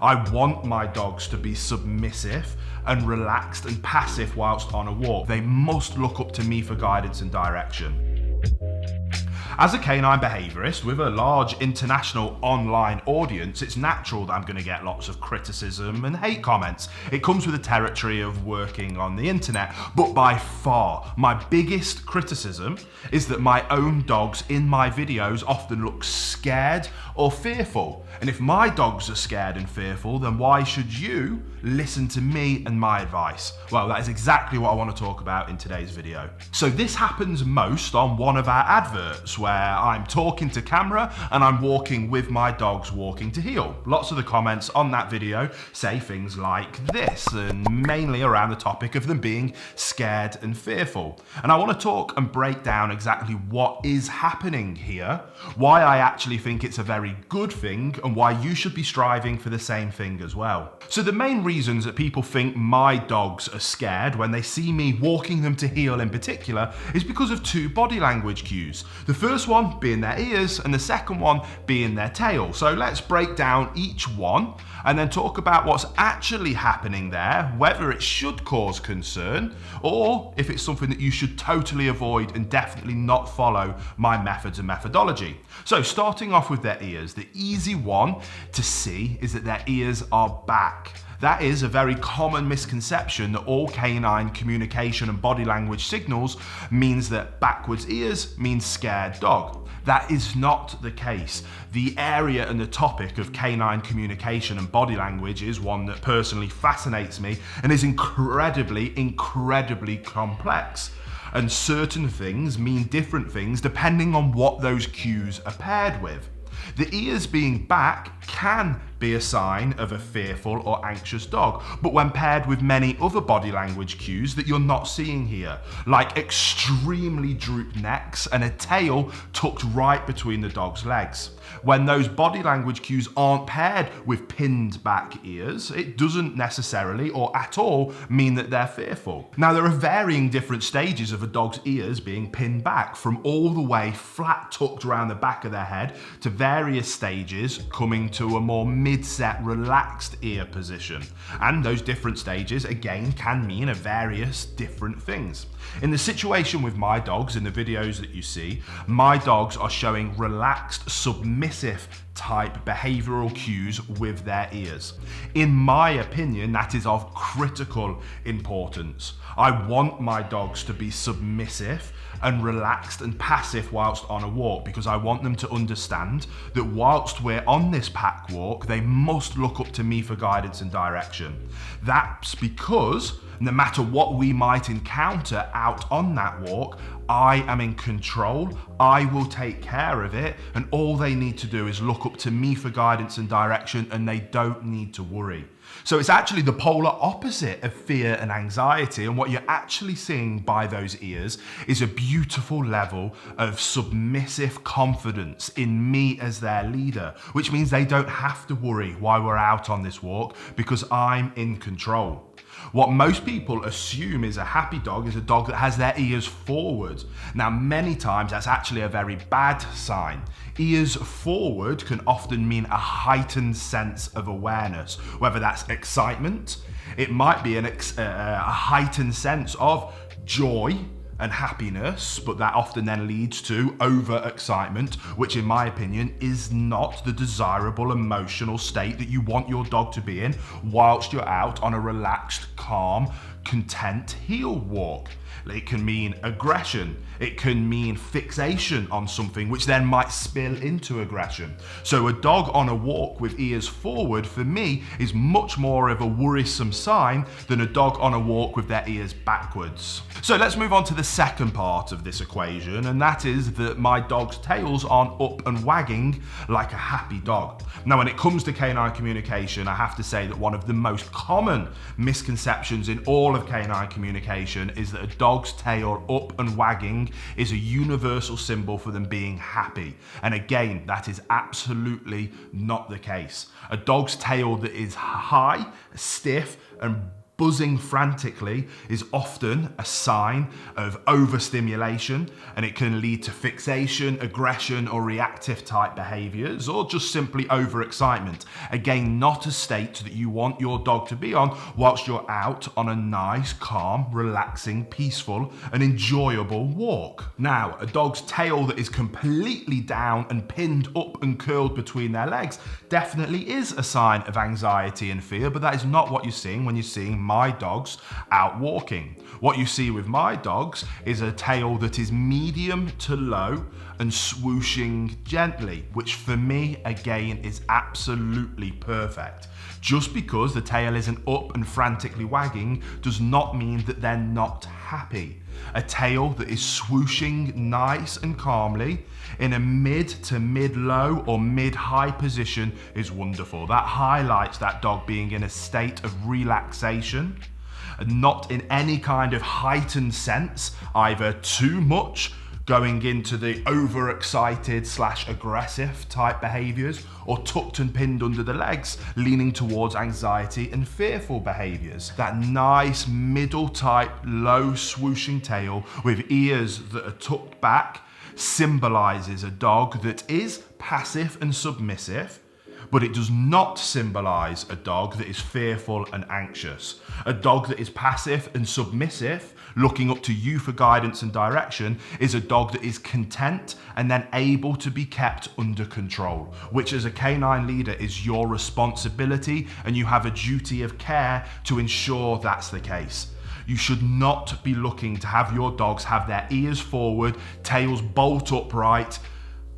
I want my dogs to be submissive and relaxed and passive whilst on a walk. They must look up to me for guidance and direction. As a canine behaviourist with a large international online audience, it's natural that I'm going to get lots of criticism and hate comments. It comes with the territory of working on the internet, but by far my biggest criticism is that my own dogs in my videos often look scared or fearful. And if my dogs are scared and fearful, then why should you listen to me and my advice? Well, that is exactly what I want to talk about in today's video. So this happens most on one of our adverts where I'm talking to camera and I'm walking with my dogs walking to heel. Lots of the comments on that video say things like this, and mainly around the topic of them being scared and fearful. And I want to talk and break down exactly what is happening here, why I actually think it's a very good thing, and why you should be striving for the same thing as well. So the main reasons that people think my dogs are scared when they see me walking them to heel in particular is because of two body language cues. The first one being their ears and the second one being their tail. So let's break down each one and then talk about what's actually happening there, whether it should cause concern or if it's something that you should totally avoid and definitely not follow my methods and methodology. So starting off with their ears, the easy one to see is that their ears are back. That is a very common misconception that all canine communication and body language signals means that backwards ears means scared dog. That is not the case. The area and the topic of canine communication and body language is one that personally fascinates me and is incredibly complex. And certain things mean different things depending on what those cues are paired with. The ears being back can be a sign of a fearful or anxious dog, but when paired with many other body language cues that you're not seeing here, like extremely drooped necks and a tail tucked right between the dog's legs. When those body language cues aren't paired with pinned back ears, it doesn't necessarily or at all mean that they're fearful. Now, there are varying different stages of a dog's ears being pinned back, from all the way flat tucked around the back of their head to various stages coming to a more mid-set relaxed ear position. And those different stages again can mean various different things. In the situation with my dogs in the videos that you see, my dogs are showing relaxed, submissive type behavioral cues with their ears. In my opinion, that is of critical importance. I want my dogs to be submissive and relaxed and passive whilst on a walk, because I want them to understand that whilst we're on this pack walk, they must look up to me for guidance and direction. That's because no matter what we might encounter out on that walk, I am in control, I will take care of it, and all they need to do is look up to me for guidance and direction, and they don't need to worry. So it's actually the polar opposite of fear and anxiety, and what you're actually seeing by those ears is a beautiful level of submissive confidence in me as their leader, which means they don't have to worry while we're out on this walk because I'm in control. What most people assume is a happy dog is a dog that has their ears forward. Now, many times that's actually a very bad sign. Ears forward can often mean a heightened sense of awareness, whether that's excitement, it might be a heightened sense of joy and happiness, but that often then leads to overexcitement, which in my opinion is not the desirable emotional state that you want your dog to be in whilst you're out on a relaxed, calm, content heel walk. It can mean aggression, it can mean fixation on something, which then might spill into aggression. So a dog on a walk with ears forward, for me, is much more of a worrisome sign than a dog on a walk with their ears backwards. So let's move on to the second part of this equation, and that is that my dog's tails aren't up and wagging like a happy dog. Now, when it comes to canine communication, I have to say that one of the most common misconceptions in all of canine communication is that a dog's tail up and wagging is a universal symbol for them being happy. And again, that is absolutely not the case. A dog's tail that is high, stiff, and buzzing frantically is often a sign of overstimulation, and it can lead to fixation, aggression, or reactive type behaviors, or just simply overexcitement. Again, not a state that you want your dog to be on whilst you're out on a nice, calm, relaxing, peaceful, and enjoyable walk. Now, a dog's tail that is completely down and pinned up and curled between their legs definitely is a sign of anxiety and fear, but that is not what you're seeing when you're seeing my dogs out walking. What you see with my dogs is a tail that is medium to low and swooshing gently, which for me, again, is absolutely perfect. Just because the tail isn't up and frantically wagging does not mean that they're not happy. A tail that is swooshing nice and calmly in a mid to mid-low or mid-high position is wonderful. That highlights that dog being in a state of relaxation, and not in any kind of heightened sense, either too much going into the overexcited / aggressive type behaviors, or tucked and pinned under the legs, leaning towards anxiety and fearful behaviors. That nice middle type, low swooshing tail with ears that are tucked back symbolizes a dog that is passive and submissive, but it does not symbolize a dog that is fearful and anxious. A dog that is passive and submissive, looking up to you for guidance and direction, is a dog that is content and then able to be kept under control, which as a canine leader is your responsibility, and you have a duty of care to ensure that's the case. You should not be looking to have your dogs have their ears forward, tails bolt upright,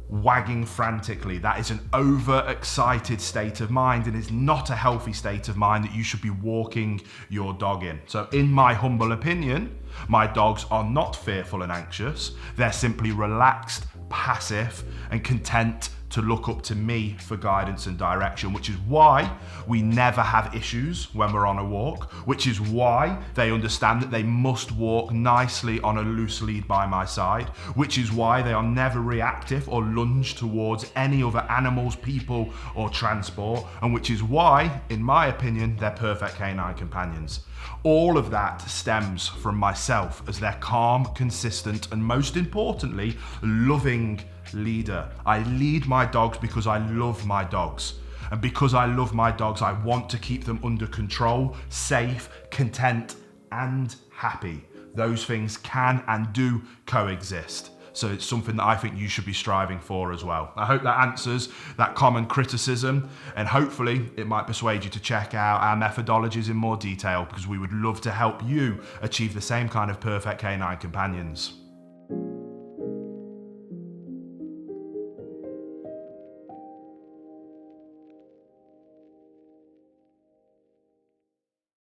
wagging frantically. That is an overexcited state of mind, and is not a healthy state of mind that you should be walking your dog in. So in my humble opinion, my dogs are not fearful and anxious. They're simply relaxed, passive, and content to look up to me for guidance and direction, which is why we never have issues when we're on a walk, which is why they understand that they must walk nicely on a loose lead by my side, which is why they are never reactive or lunge towards any other animals, people, or transport, and which is why, in my opinion, they're perfect canine companions. All of that stems from myself as their calm, consistent, and most importantly, loving leader. I lead my dogs because I love my dogs. And because I love my dogs, I want to keep them under control, safe, content, and happy. Those things can and do coexist. So it's something that I think you should be striving for as well. I hope that answers that common criticism, and hopefully it might persuade you to check out our methodologies in more detail, because we would love to help you achieve the same kind of perfect canine companions.